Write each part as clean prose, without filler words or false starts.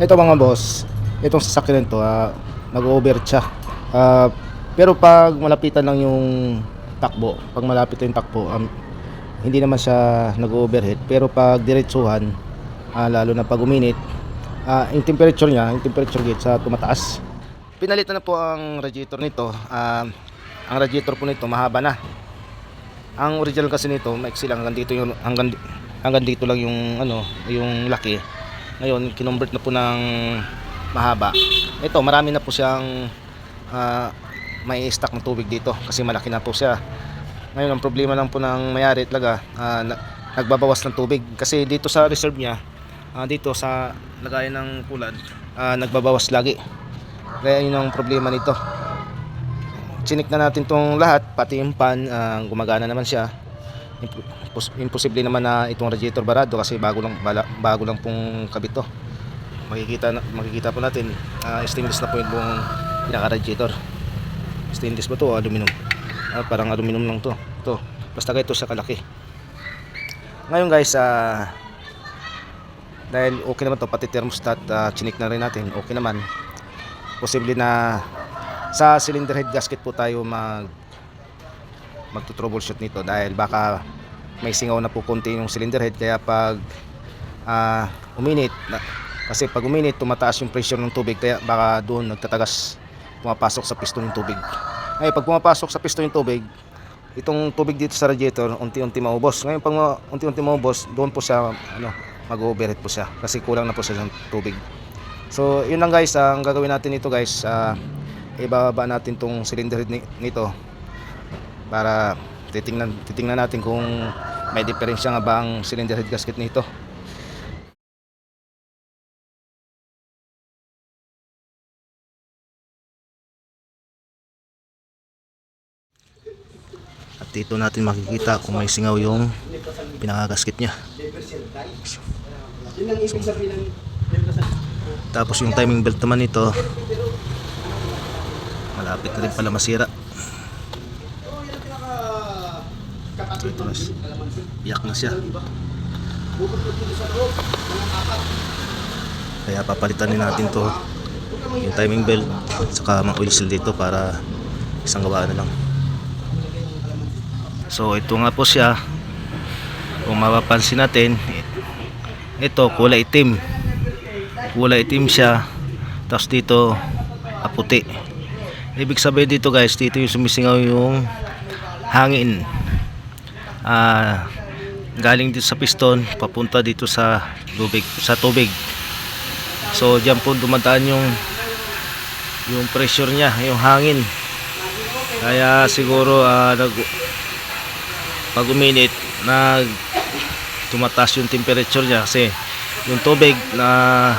Ito mga boss, itong sasakyan nito nag-over siya. Pero pag malapitan lang yung takbo, pag malapit yung takbo, hindi naman siya nag-overheat. Pero pag diretsuhan, lalo na pag uminit, yung temperature niya, yung temperature gauge tumataas. Pinalitan na po ang radiator nito. Ang radiator po nito mahaba na. Ang original kasi nito maiksi lang, hanggang dito lang yung yung laki. Ngayon kinumbert na po ng mahaba. Ito marami na po siyang may stock ng tubig dito kasi malaki na po siya. Ngayon ang problema lang po ng mayari talaga, nagbabawas ng tubig kasi dito sa reserve niya, dito sa lagayan ng kulad, nagbabawas lagi. Kaya yun ang problema nito. Chinik na natin tong lahat, pati yung pan, gumagana naman siya. Imposible naman na itong radiator barado kasi bago lang pong kabit to. Makikita po natin, stainless na po yung buong pinaka radiator. Stainless ba to o aluminum? Parang aluminum lang to. Ito, basta ito sa kalaki. Ngayon guys, dahil okay naman to, pati thermostat, chinik na rin natin, okay naman. Posible na sa cylinder head gasket po tayo magto-troubleshoot nito dahil baka may singaw na po konti yung cylinder head. Kaya pag uminit kasi pag uminit tumataas yung pressure ng tubig, kaya baka doon nagtatagas, pumapasok sa piston yung tubig. Ngayon pag pumapasok sa piston yung tubig, itong tubig dito sa radiator unti-unti maubos. Ngayon pag unti-unti maubos, doon po siya mag-overheat po siya kasi kulang na po siya ng tubig. So yun lang guys, ang gagawin natin nito guys, ibababa natin tong cylinder head nito para titingnan natin kung may diferensya nga ba ang cylinder head gasket nito. At dito natin makikita kung may singaw yung pinaka-gasket niya. So, tapos yung timing belt naman nito, malapit na rin pala masira. Ito na, iyak na siya. Kaya papalitan din natin to, yung timing belt at saka mga oil seal dito para isang gawaan na lang. So ito nga po siya, kung mapapansin natin, ito kulay itim siya, tapos dito puti. Ibig sabihin dito guys, dito yung sumisingaw yung hangin, galing dito sa piston papunta dito sa tubig. So diyan po dumadaan yung pressure niya, yung hangin. Kaya siguro pag uminit tumataas yung temperature niya kasi yung tubig na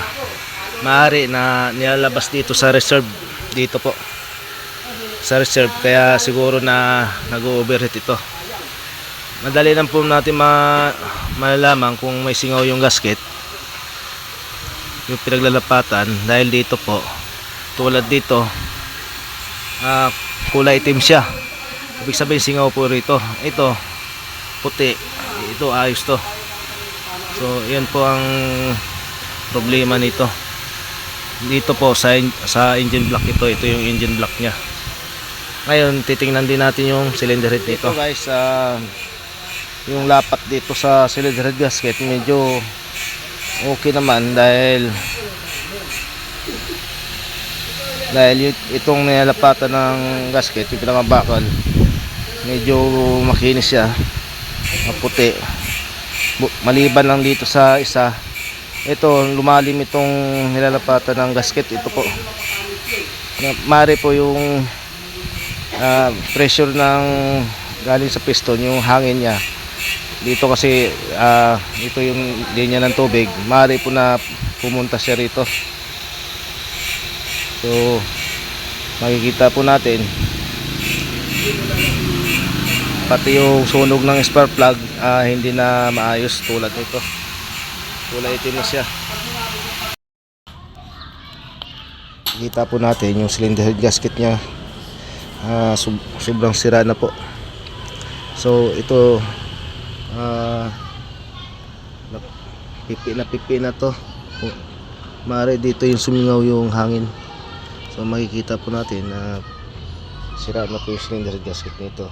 maaari na nilalabas dito sa reserve, dito po sa reserve, kaya siguro na nag-overheat ito. Madali lang po natin malalaman kung may singaw yung gasket, yung pinaglalapatan, dahil dito po tulad dito, kulay itim siya. Ibig sabihin singaw po rito. Ito puti, ito ayos to. So yan po ang problema nito. Dito po sa engine block, ito yung engine block nya. Ngayon titingnan din natin yung cylinder head dito. Ito guys, yung lapat dito sa cylinder head gasket medyo okay naman dahil itong nilalapatan ng gasket, yung pinakabakal, medyo makinis siya, maputi. Maliban lang dito sa isa, ito lumalim itong nilalapatan ng gasket. Ito po mari po yung pressure ng galing sa piston, yung hangin niya dito kasi ito yung linya ng tubig, mari po na pumunta siya rito. So makikita po natin pati yung sunog ng spark plug hindi na maayos tulad nito. Kulay itim na siya. Kita po natin yung cylinder head gasket nya sobrang sira na po. So ito pipi na to. Maaari dito yung sumingaw yung hangin. So makikita po natin na sira na po yung cylinder gasket nito.